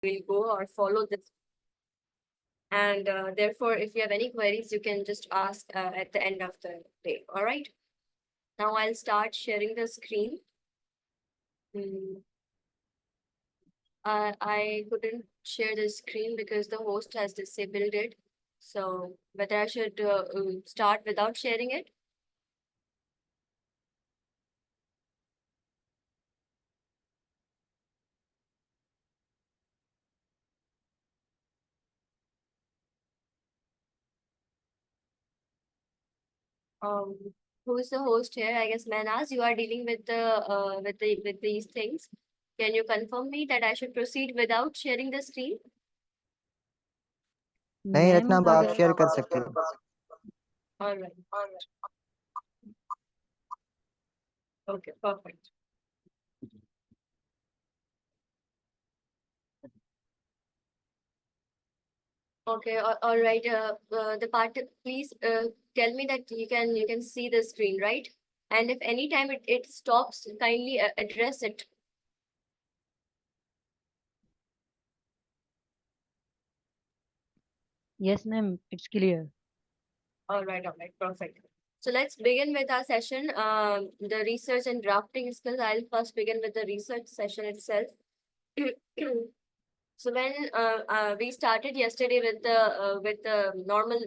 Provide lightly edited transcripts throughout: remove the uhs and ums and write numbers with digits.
will go or follow this. And therefore, if you have any queries, you can just ask at the end of the day. All right. Now I'll start sharing the screen. Mm, I couldn't share the screen because the host has disabled it. So whether I should start without sharing it? Um, who is the host here? I guess Manaz, you are dealing with with these things. Can you confirm me that I should proceed without sharing the screen? नहीं ma'am Ratna, अब आप अगर share कर सकते हो। All right. Okay, perfect. Okay, all right. The part, please tell me that you can see the screen, right? And if any time it stops, kindly address it. yes ma'am, it's clear. All right, perfect. So let's begin with our session. The research and drafting skills. I'll first begin with the research session itself. So when we started yesterday with the normal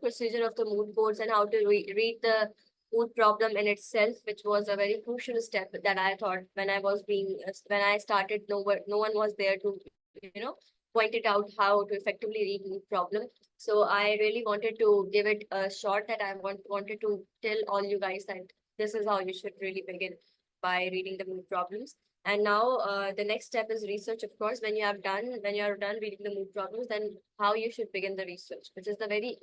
procedure of the mood boards and how to read the mood problem in itself, which was a very crucial step that I thought when I started, no one was there to you know point it out how to effectively read mood problem. So I really wanted to give it a shot that wanted to tell all you guys that this is how you should really begin by reading the mood problems. And now the next step is research, of course. When you are done reading the mood problems, then how you should begin the research, which is the very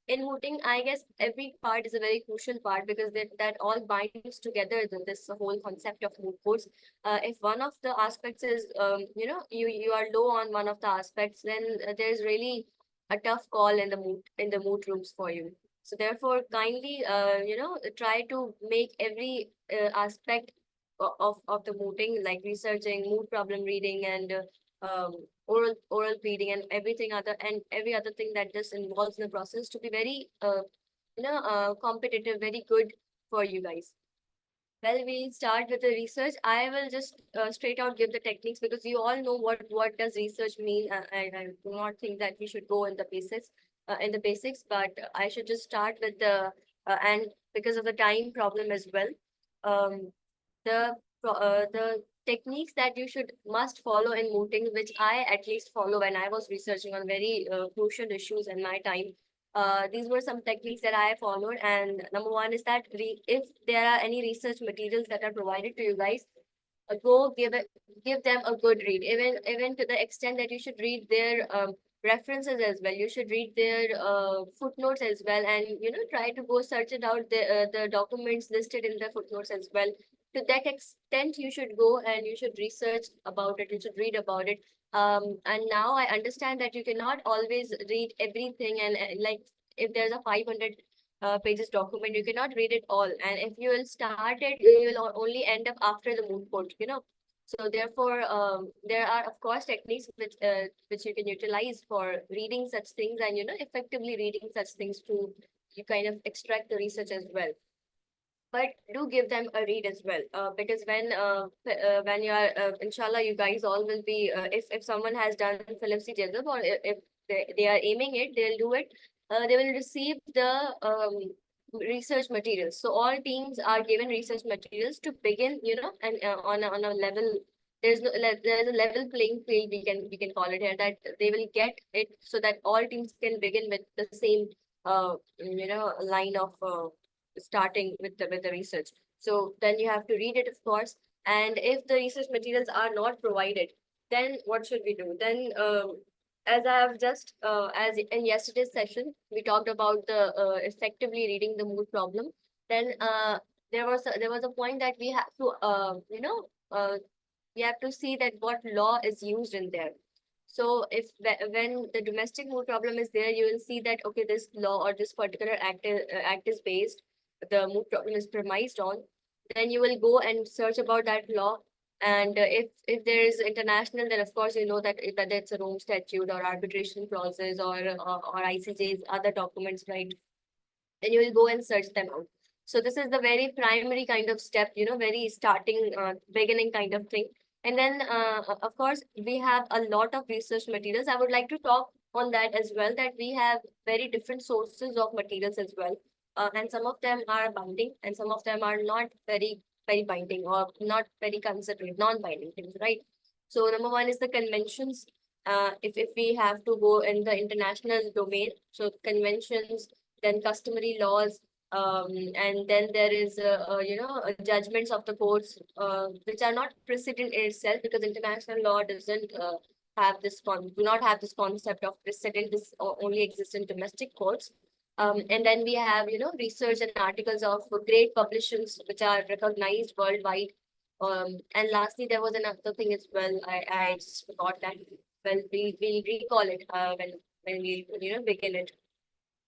in mooting, I guess every part is a very crucial part because that all binds together this whole concept of mood boards. If one of the aspects is you are low on one of the aspects, then there's really a tough call in the mood rooms for you. So therefore, kindly try to make every aspect of the mooting, like researching, mood problem reading, and oral reading, and every other thing that just involves in the process to be very competitive, very good for you guys. Well, we'll start with the research. I will just straight out give the techniques because you all know what does research mean. I do not think that we should go in the basics, but I should just start with the and because of the time problem as well. Um, the techniques that you should must follow in mooting, which I at least follow when I was researching on very crucial issues in my time. These were some techniques that I followed, and number one is that if there are any research materials that are provided to you guys, go give them a good read, even to the extent that you should read their references as well. You should read their footnotes as well, and try to go search it out, the documents listed in the footnotes as well. To that extent, you should go and you should research about it, you should read about it. And now I understand that you cannot always read everything, and like if there's a 500 pages document, you cannot read it all, and if you will start it, you will only end up after the mood court. So therefore, there are of course techniques which you can utilize for reading such things, and effectively reading such things to you kind of extract the research as well. But do give them a read as well, because when you are inshallah, you guys all will be if someone has done Philips Jezeb, or if they are aiming it, they'll do it. They will receive the research materials. So all teams are given research materials to begin, and on a level. There's a level playing field, we can call it here, that they will get it so that all teams can begin with the same line of starting with the research. So then you have to read it, of course. And if the research materials are not provided, then what should we do? Then, as I have just as in yesterday's session, we talked about the effectively reading the mood problem. Then there was a point that we have to we have to see that what law is used in there. So if when the domestic mood problem is there, you will see that okay, this law or this particular act is based, the mood problem is premised on. Then you will go and search about that law, And if there is international, then of course you know that whether it's a Rome Statute or arbitration clauses or ICJ's other documents, right? Then you will go and search them out. So this is the very primary kind of step, very starting, beginning kind of thing. And then, of course, we have a lot of research materials. I would like to talk on that as well, that we have very different sources of materials as well. And some of them are binding and some of them are not very binding or not very considered, non-binding things, right? So number one is the conventions. If we have to go in the international domain, so conventions, then customary laws, and then there is judgments of the courts, which are not precedent in itself, because international law doesn't have this do not have this concept of precedent. This only exists in domestic courts. And then we have research and articles of great publications which are recognized worldwide. And lastly, there was another thing as well. I just forgot that. Well, we'll recall it when we begin it.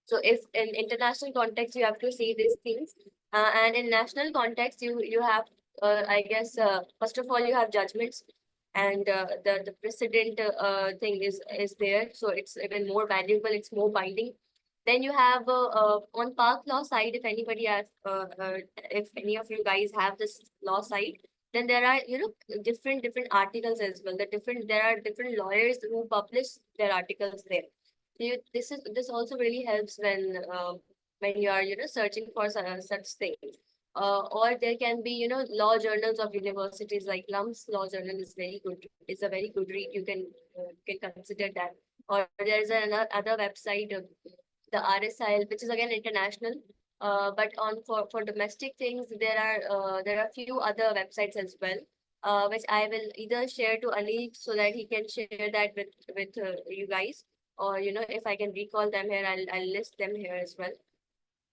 So if in international context you have to see these things, and in national context you have, I guess, first of all you have judgments, and the precedent thing is there, so it's even more valuable. It's more binding. Then you have on park law side, if anybody has, if any of you guys have this law side, then there are different articles as well. There are different lawyers who publish their articles there. This also really helps when you are searching for such things. Or there can be law journals of universities, like Lum's Law Journal is very good. It's a very good read. You can consider that. Or there's another other website, the RSIL, which is again international. But on for domestic things, there are few other websites as well, which I will either share to Anil so that he can share that with you guys, or if I can recall them here, I'll list them here as well.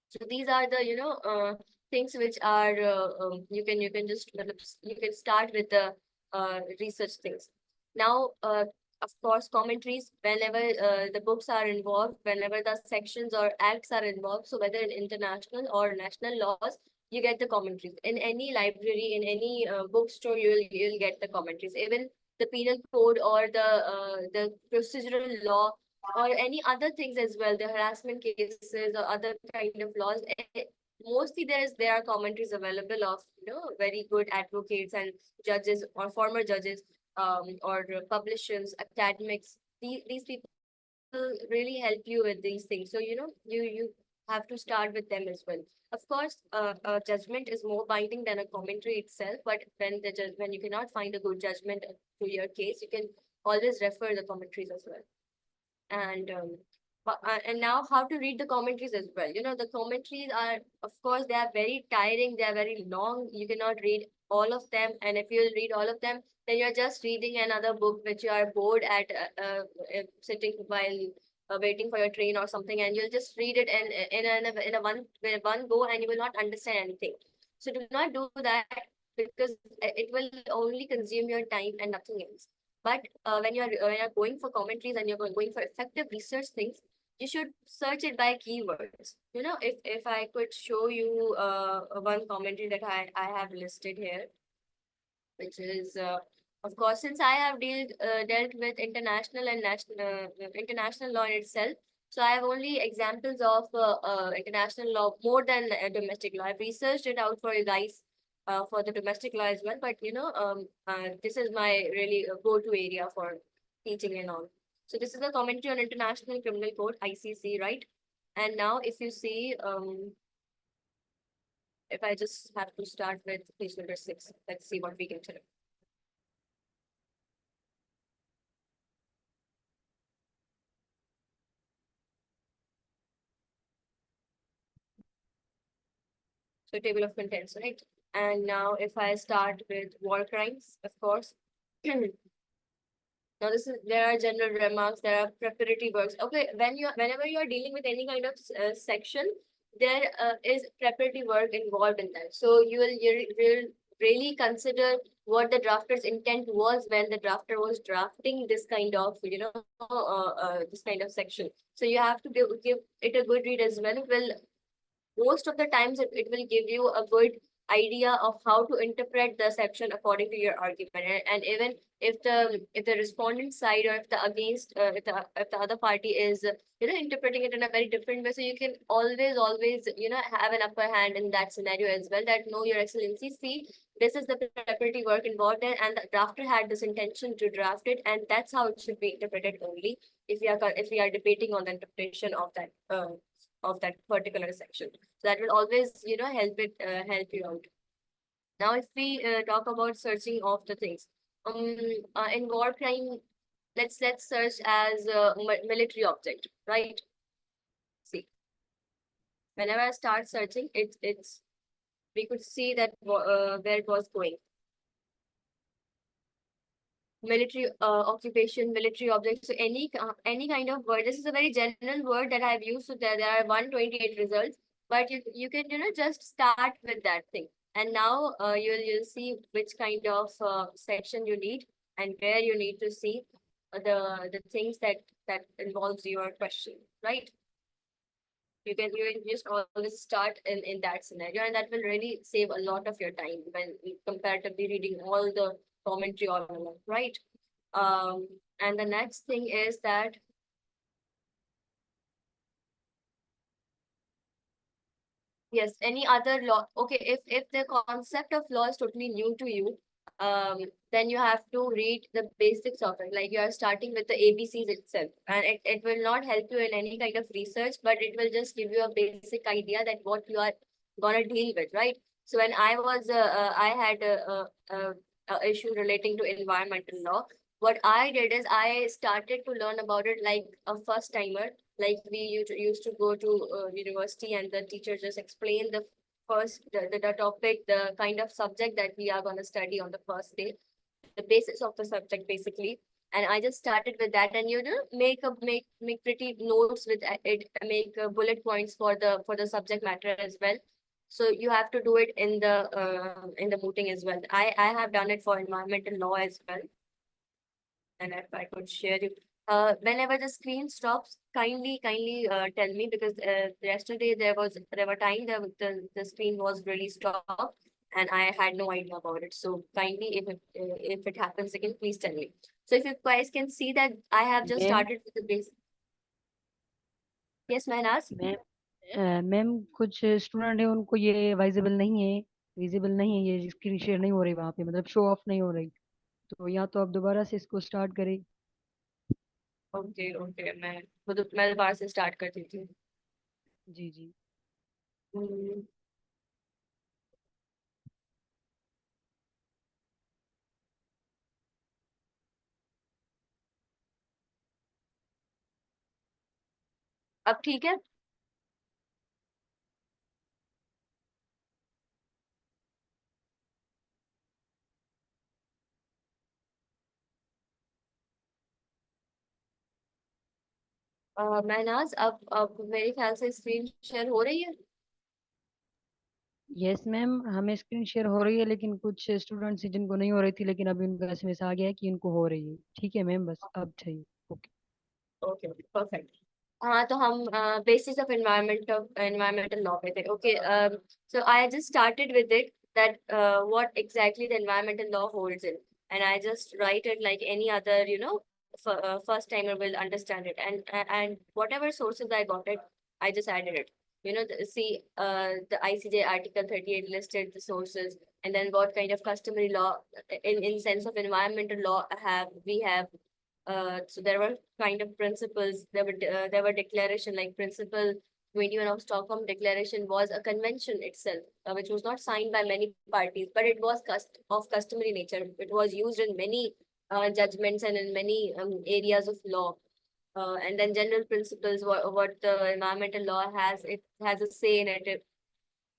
So these are the things which are, you can just you can start with the research things. Now, of course, commentaries, whenever the books are involved, whenever the sections or acts are involved, so whether in international or national laws, you get the commentaries. In any library, in any bookstore, you'll get the commentaries. Even the penal code or the procedural law or any other things as well, the harassment cases or other kind of laws. Mostly there are commentaries available of very good advocates and judges or former judges, or publishers, academics. These people really help you with these things. So you have to start with them as well. Of course, a judgment is more binding than a commentary itself. But when you cannot find a good judgment to your case, you can always refer the commentaries as well. And now how to read the commentaries as well. The commentaries are, of course, they are very tiring, they are very long. You cannot read all of them, and if you read all of them, then you're just reading another book which you are bored at, sitting while waiting for your train or something, and you'll just read it in a one go, and you will not understand anything. So do not do that, because it will only consume your time and nothing else. But when you're going for commentaries and you're going for effective research things, you should search it by keywords. If I could show you one commentary that I have listed here, which is, of course, since I have dealt with international and international law in itself, so I have only examples of international law more than domestic law. I've researched it out for you guys, for the domestic law as well. But this is my really go-to area for teaching and all. So this is a commentary on International Criminal Court, ICC, right? And now if you see, if I just have to start with page number 6, let's see what we can tell. So table of contents, right? And now if I start with war crimes, of course. Now there are general remarks, there are preparatory works. Okay, whenever you are dealing with any kind of section, there is preparatory work involved in that. So you will really consider what the drafter's intent was when the drafter was drafting this kind of this kind of section. So you have to give it a good read as well. Most of the times it will give you a good idea of how to interpret the section according to your argument. And even if the respondent side, or if the against if the other party is interpreting it in a very different way, so you can always have an upper hand in that scenario as well, that no, your excellency, see, this is the preparatory work involved in, and the drafter had this intention to draft it, and that's how it should be interpreted only, if we are debating on the interpretation of that particular section. So that will always help you out. Now, if we talk about searching of the things, in war crime, let's search as a military object, right? See, whenever I start searching, it's we could see that where it was going. Military occupation, military object. So any kind of word. This is a very general word that I've used. So there are 128 results, but you can just start with that thing. And now you'll see which kind of section you need, and where you need to see the things that involves your question, right? You can just always start in that scenario, and that will really save a lot of your time when comparatively reading all the commentary all along, right? And the next thing is that yes, any other law. Okay, if the concept of law is totally new to you, then you have to read the basics of it. Like you are starting with the ABCs itself, and it will not help you in any kind of research, but it will just give you a basic idea that what you are gonna deal with, right? So when I had a issue relating to environmental law. What I did is I started to learn about it like a first timer. Like we used to go to university, and the teacher just explained the topic, the kind of subject that we are going to study on the first day, the basis of the subject basically. And I just started with that, and make pretty notes with it, make bullet points for the subject matter as well. So you have to do it in the mooting as well. I have done it for environmental law as well. And if I could share you, whenever the screen stops, kindly tell me, because yesterday there were time the screen was really stopped, and I had no idea about it. So kindly, if it happens again, please tell me. So if you guys can see that I have just ma'am started with the base. Yes, Mehnaz. Ma'am कुछ student है उनको ये visible नहीं है, ये screen share नहीं हो रही वहाँ पे, मतलब शो ऑफ नहीं हो रही। तो या तो आप दोबारा से इसको स्टार्ट करें। ओके ओके, मैं दोबारा से स्टार्ट कर देती हूँ। जी जी। हम्म, अब ठीक है। महनाज, अब मेरे ख्याल से स्क्रीन शेयर हो रही है। यस मैम, हमें स्क्रीन शेयर हो रही है, लेकिन कुछ स्टूडेंट्स जिनको नहीं हो रही थी, लेकिन अभी उनका एसएमएस आ गया है कि इनको हो रही है। ठीक है मैम, बस अब चाहिए। ओके। Okay perfect. हाँ, तो हम बेसिस ऑफ एनवायरमेंटल लॉ पे थे। Okay, so I just started with it, that what exactly the environmental law holds in, and I just write it like any other first timer will understand it, and whatever sources I got it, I just added it. The ICJ article 38 listed the sources, and then what kind of customary law in sense of environmental law have. So there were kind of principles. There were declaration, like Principle 21 of Stockholm Declaration was a convention itself, which was not signed by many parties, but it was of customary nature. It was used in many judgments and in many areas of law. And then general principles, what the environmental law has, it has a say in it.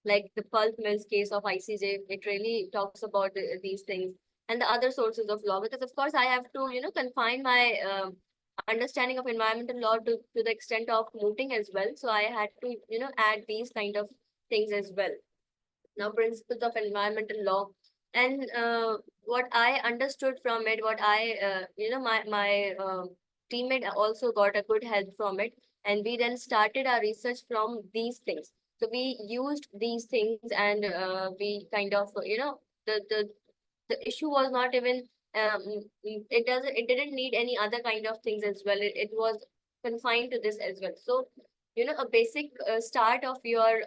Like the pulp mills case of ICJ, it really talks about these things, and the other sources of law. Because of course I have to, confine my understanding of environmental law to the extent of mooting as well. So I had to, add these kind of things as well. Now, principles of environmental law, and what I understood from it, what I, my teammate also got a good help from it, and we then started our research from these things. So we used these things, and we kind of, the issue was not even, it didn't need any other kind of things as well. It was confined to this as well. So, a basic start of your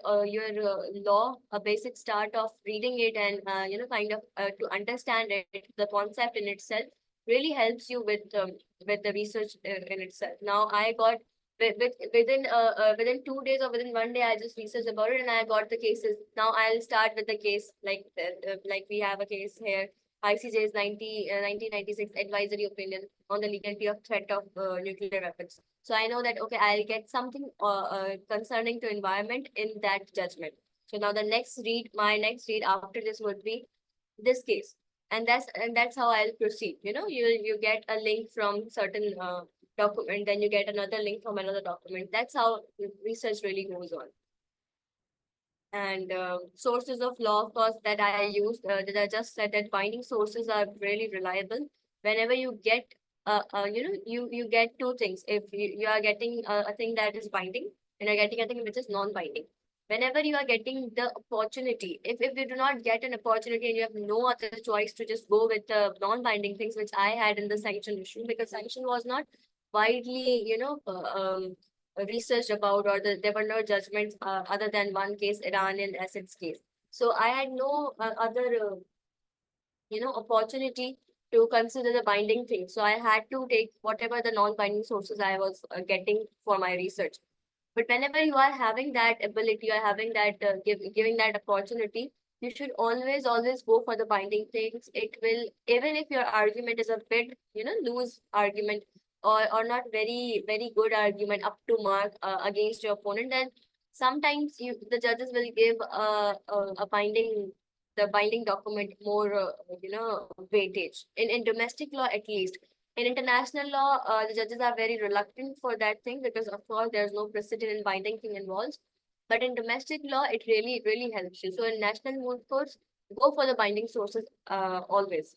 law, a basic start of reading it, and kind of to understand it, the concept in itself really helps you with the research in itself. Now I got within 2 days or within one day, I just researched about it and I got the cases. Now I'll start with the case, like we have a case here. ICJ's 1996 advisory opinion on the legality of threat of nuclear weapons. So I know that, okay, I'll get something concerning to environment in that judgment. So now my next read after this would be this case, and that's how I'll proceed. You get a link from certain document, then you get another link from another document. That's how research really goes on. And sources of law, of course, that I used, that I just said that binding sources are really reliable. Whenever you get, you get two things. If you are getting a thing that is binding, and you're getting a thing which is non-binding. Whenever you are getting the opportunity, if you do not get an opportunity and you have no other choice to just go with the non-binding things, which I had in the sanction issue, because sanction was not widely, researched about, or there were no judgments other than one case, Iranian assets case. So I had no other, opportunity to consider the binding thing. So I had to take whatever the non-binding sources I was getting for my research. But whenever you are having that ability, or having that giving that opportunity, you should always go for the binding things. It will, even if your argument is a bit, loose argument, or not very good argument up to mark against your opponent, then sometimes the judges will give a binding the binding document more weightage. In domestic law, at least. In international law, the judges are very reluctant for that thing, because of course there's no precedent in binding thing involved. But in domestic law, it really helps you. So in national moot courts, go for the binding sources always.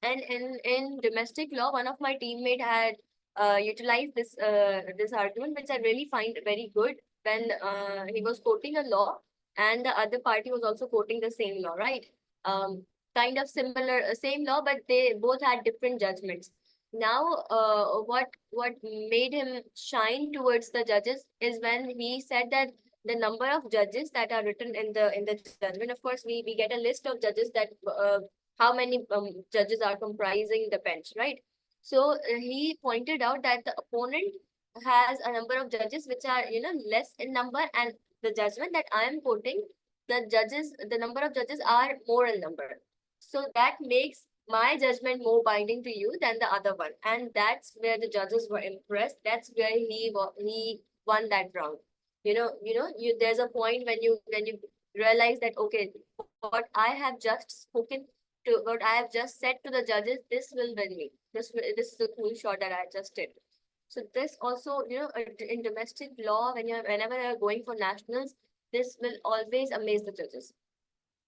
And in domestic law, one of my teammate had utilized this argument, which I really find very good, when he was quoting a law and the other party was also quoting the same law, right? Kind of similar, same law, but they both had different judgments. Now, what made him shine towards the judges is when he said that the number of judges that are written in the judgment. Of course, we get a list of judges, that how many judges are comprising the bench, right? So he pointed out that the opponent has a number of judges which are, less in number, and the judgment that I am quoting, the number of judges are more in number. So that makes my judgment more binding to you than the other one, and that's where the judges were impressed. That's where he won that round. There's a point when you realize that, okay, what I have just spoken to, what I have just said to the judges, this will win me. This is a cool shot that I just did. So this also, in domestic law, whenever you're going for nationals, this will always amaze the judges.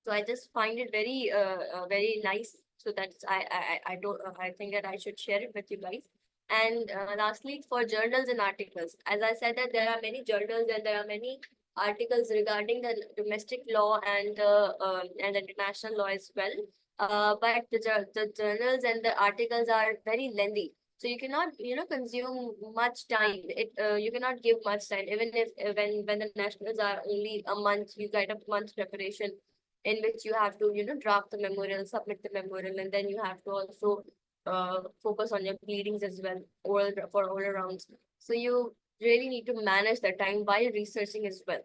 So I just find it very nice. So that's I don't I think that I should share it with you guys. And lastly, for journals and articles, as I said that there are many journals and there are many articles regarding the domestic law and international law as well. But the journals and the articles are very lengthy. So you cannot, consume much time. You cannot give much time. Even if when the nationals are only a month, you get a month preparation, in which you have to, draft the memorial, submit the memorial, and then you have to also focus on your pleadings as well, for oral rounds. So you really need to manage the time while researching as well.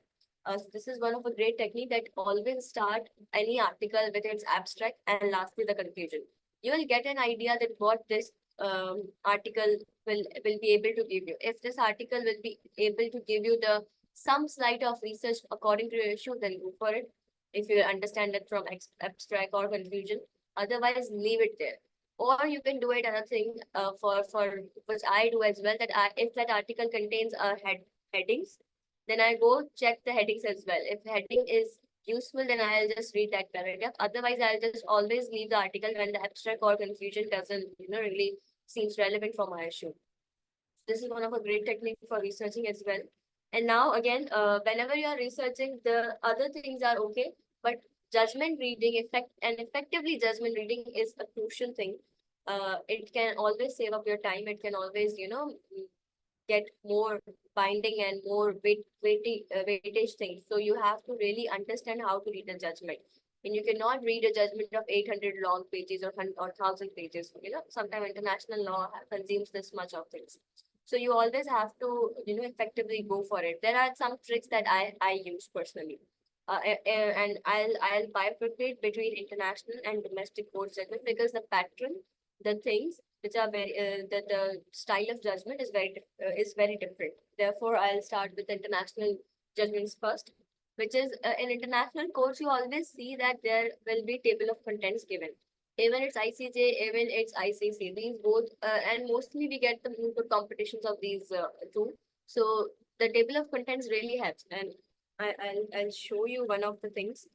So this is one of a great technique, that always start any article with its abstract and lastly the conclusion. You will get an idea that what this article will be able to give you. If this article will be able to give you the some slight of research according to your issue, then go for it. If you understand it from abstract or conclusion, otherwise leave it there. Or you can do it another thing, for which I do as well, that if that article contains headings, then I go check the headings as well. If heading is useful, then I'll just read that paragraph. Otherwise, I'll just always leave the article when the abstract or conclusion doesn't, really seems relevant for my issue. This is one of a great technique for researching as well. And now again, whenever you are researching, the other things are okay, but judgment reading effect and effectively judgment reading is a crucial thing. It can always save up your time. It can always, get more binding and more weightage things. So you have to really understand how to read a judgment. And you cannot read a judgment of 800 long pages or 1,000 pages. Sometimes international law consumes this much of things. So you always have to, effectively go for it. There are some tricks that I use personally. And I'll bifurcate between international and domestic court judgment because the pattern, the things which are the style of judgment is very different. Therefore, I'll start with international judgments first, which is in international courts you always see that there will be table of contents given. Even it's ICJ, even it's ICC. These both and mostly we get the input competitions of these two. So the table of contents really helps, and I'll show you one of the things.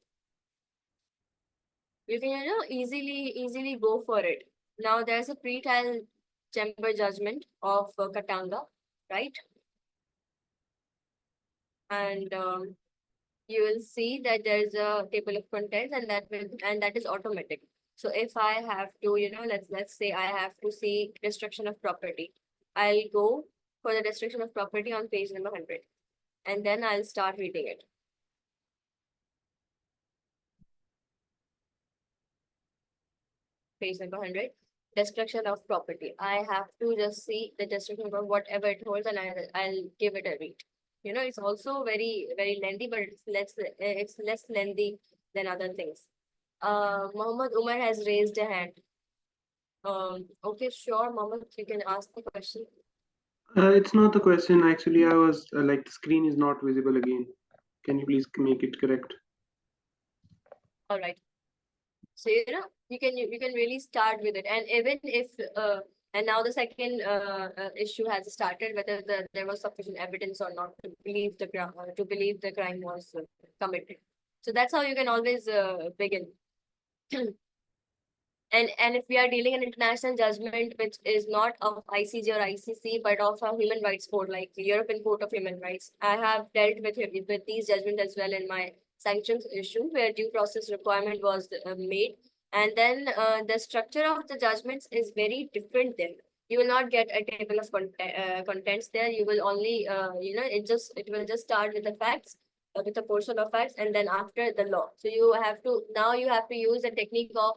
You can easily go for it. Now there's a pre-trial chamber judgment of Katanga, right? And you will see that there's a table of contents, and that is automatic. So if I have to, let's say I have to see destruction of property, I'll go for the destruction of property on page number 100, and then I'll start reading it. Page number 100, destruction of property. I have to just see the destruction of whatever it holds, and I'll give it a read. It's also very lengthy, but it's less lengthy than other things. Muhammad Umar has raised a hand. Okay, sure, Muhammad, you can ask the question. It's not the question. Actually, I was like, the screen is not visible again. Can you please make it correct? All right. So you can really start with it, and even if and now the second issue has started, whether there was sufficient evidence or not to believe the crime was committed. So that's how you can always begin. And if we are dealing an international judgment which is not of ICJ or ICC but of a human rights court like the European Court of Human Rights, I have dealt with these judgments as well in my sanctions issue where due process requirement was made, and then the structure of the judgments is very different there. You will not get a table of contents there. You will only it will just start with the facts, with a portion of facts, and then after the law. So you have to use the technique of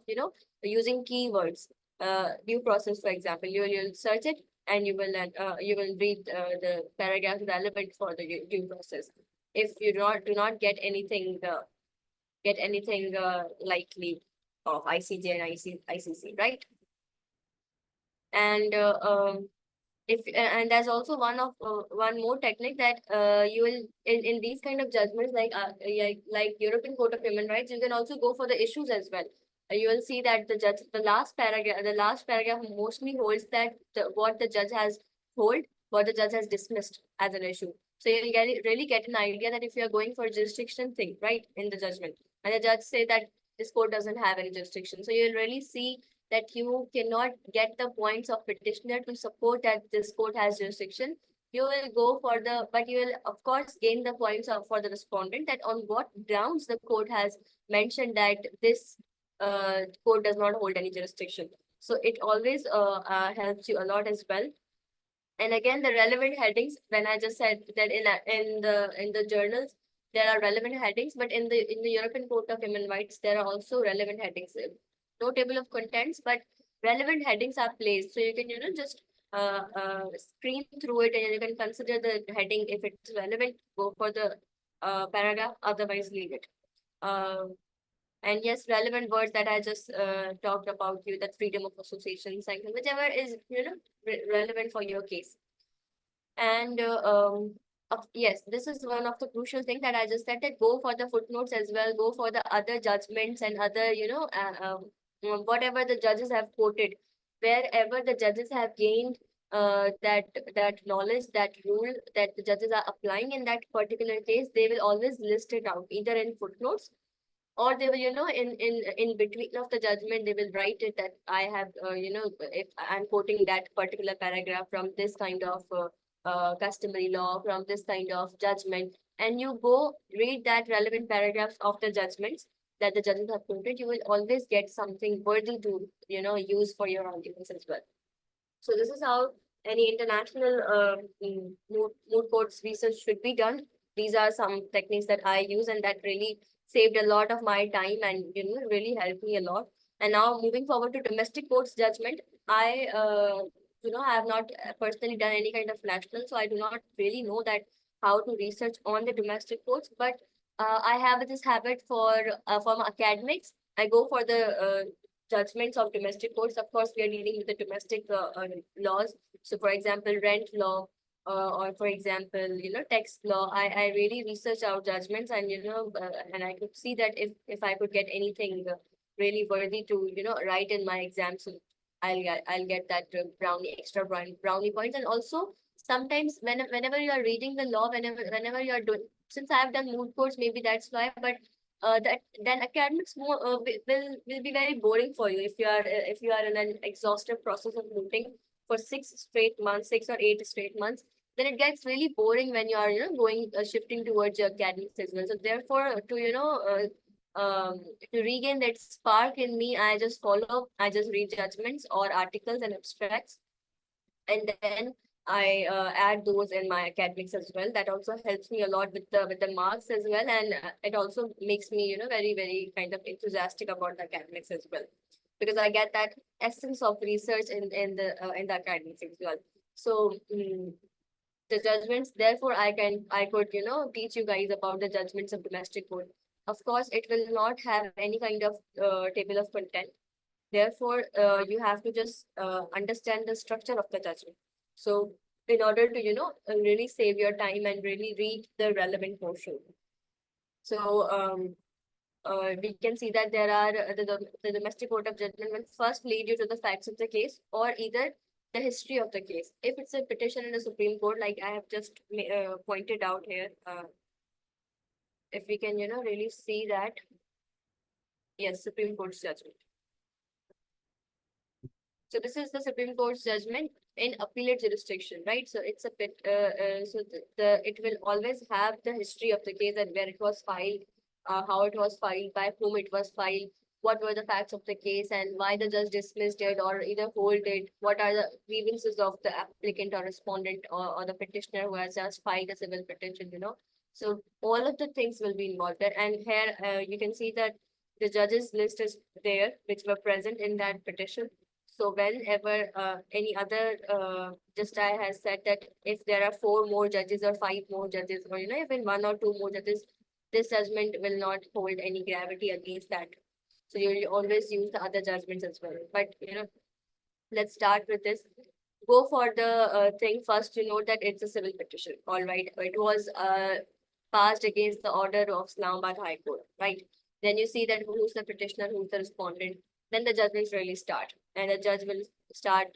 using keywords. Due process, for example, you'll search it and you will read the paragraph relevant for the due process. If you do not get anything likely of ICJ and ICC, right? And and there's also one more technique that you will in these kind of judgments like European Court of Human Rights, you can also go for the issues as well. You will see that the last paragraph mostly holds that what the judge has what the judge has dismissed as an issue. So you'll really get an idea that if you are going for a jurisdiction thing, right, in the judgment, and the judge say that this court doesn't have any jurisdiction, so you'll really see that you cannot get the points of petitioner to support that this court has jurisdiction. You will go for but you will of course gain the points for the respondent, that on what grounds the court has mentioned that this court does not hold any jurisdiction. So it always helps you a lot as well. And again, the relevant headings, when I just said that in the journals, there are relevant headings, but in the European Court of Human Rights, there are also relevant headings. No table of contents, but relevant headings are placed. So you can, just screen through it and you can consider the heading. If it's relevant, go for the paragraph, otherwise leave it. And yes, relevant words that I just talked about you, that freedom of association, sanction, whichever is, relevant for your case. And yes, this is one of the crucial things that I just said, that go for the footnotes as well, go for the other judgments and other, whatever the judges have quoted, wherever the judges have gained that knowledge, that rule that the judges are applying in that particular case, they will always list it out either in footnotes, or they will, in between of the judgment, they will write it that I have, if I'm quoting that particular paragraph from this kind of customary law, from this kind of judgment, and you go read that relevant paragraphs of the judgments that the judges have quoted, you will always get something worthy to, use for your arguments as well. So this is how any international mood courts research should be done. These are some techniques that I use and that really saved a lot of my time and really helped me a lot. And now moving forward to domestic courts judgment, I have not personally done any kind of national, so I do not really know that how to research on the domestic courts. But I have this habit for my academics. I go for the judgments of domestic courts. Of course, we are dealing with the domestic laws. So, for example, rent law, or for example, tax law. I really research our judgments, and and I could see that if I could get anything really worthy to write in my exam, so I'll get that extra brownie points. And also sometimes whenever you are reading the law, whenever you are doing, since I have done moot courts, maybe that's why, but that then academics more will be very boring for you if you are in an exhaustive process of mooting for 6 straight months, 6 or 8 straight months. Then it gets really boring when you are going shifting towards your academics as well. So therefore, to regain that spark in me, I just read judgments or articles and abstracts, and then I add those in my academics as well. That also helps me a lot with the marks as well, and it also makes me very very kind of enthusiastic about the academics as well, because I get that essence of research in the academics as well. So the judgments, therefore I could teach you guys about the judgments of domestic court. Of course, it will not have any kind of table of content. Therefore, you have to just understand the structure of the judgment. So in order to, really save your time and really read the relevant portion. So we can see that there are the domestic court of judgment will first lead you to the facts of the case, or either the history of the case. If it's a petition in the Supreme Court, like I have just pointed out here, if we can, really see that, yes, Supreme Court's judgment. So this is the Supreme Court's judgment in appellate jurisdiction, right? So it's a bit, so it will always have the history of the case and where it was filed, how it was filed, by whom it was filed, what were the facts of the case, and why the judge dismissed it or either hold it, what are the grievances of the applicant or respondent or the petitioner who has just filed a civil petition, So all of the things will be involved there. And here you can see that the judges list is there, which were present in that petition. So whenever any other justice has said that if there are 4 more judges or 5 more judges, or even 1 or 2 more judges, this judgment will not hold any gravity against that. So you will always use the other judgments as well. But let's start with this. Go for the thing first. You know that it's a civil petition. All right, it was passed against the order of Islamabad High Court, right? Then you see that who's the petitioner, who's the respondent. Then the judgments really start, and the judge will start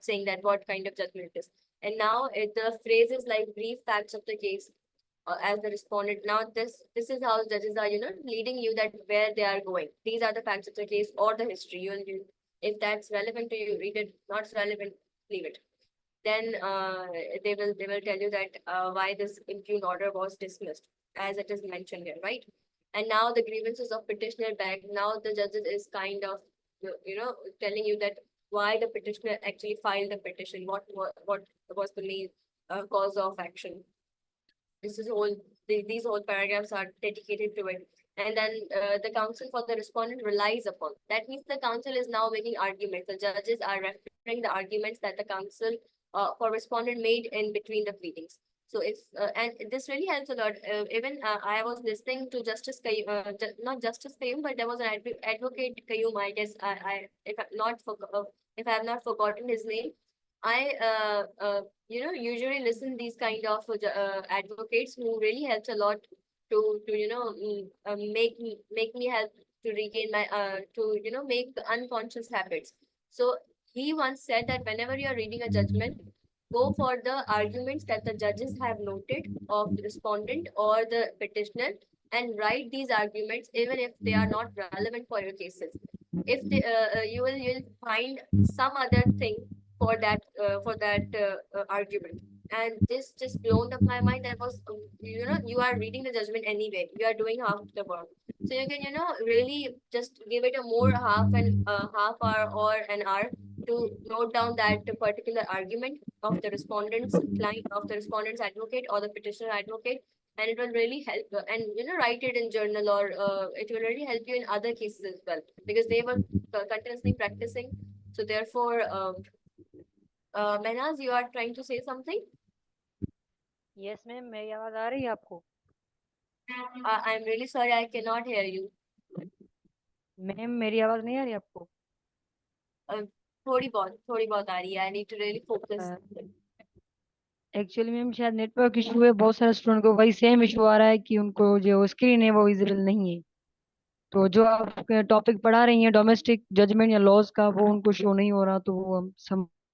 saying that what kind of judgment it is. And now the phrases like brief facts of the case as the respondent. Now this is how judges are leading you that where they are going. These are the facts of the case or the history. You if that's relevant to you, read it. Not relevant, leave it. Then they will tell you that why this impugned order was dismissed, as it is mentioned here, right? And now the grievances of petitioner back. Now the judges is kind of telling you that why the petitioner actually filed the petition. What was the main cause of action? This is these whole paragraphs are dedicated to it. And then the counsel for the respondent relies upon. That means the counsel is now making arguments. The judges are referring the arguments that the counsel for respondent made in between the pleadings. So if and this really helps a lot. Even I was listening to Justice Qayyum, not Justice Qayyum, but there was an advocate Qayyum. I guess if I have not forgotten his name, I usually listen these kind of advocates who really helps a lot to make me help to regain my to make the unconscious habits. So he once said that whenever you are reading a judgment, go for the arguments that the judges have noted of the respondent or the petitioner, and write these arguments even if they are not relevant for your cases. If they, you'll find some other thing for that argument. And this just blown up my mind. I was, you are reading the judgment anyway. You are doing half the work. So you can, really just give it a more half hour or an hour to note down that particular argument of the respondent's client, of the respondent's advocate or the petitioner advocate, and it will really help. And write it in journal, or it will really help you in other cases as well, because they were continuously practicing. So therefore, Mehnaz, you are trying to say something? Yes ma'am, मेरी आवाज आ रही है आपको? I'm really sorry, I cannot hear you. Ma'am मेरी आवाज नहीं आ रही आपको? थोड़ी बहुत आ रही है. I need to really focus. Actually ma'am शायद नेटवर्क इशू है, बहुत सारे स्टूडेंट को वही सेम इशू आ रहा है कि उनको जो स्क्रीन है वो विजिबल नहीं है। तो जो आप टॉपिक पढ़ा रही हैं डोमेस्टिक जजमेंट या लॉज का, वो उनको शो नहीं हो रहा, तो वो हम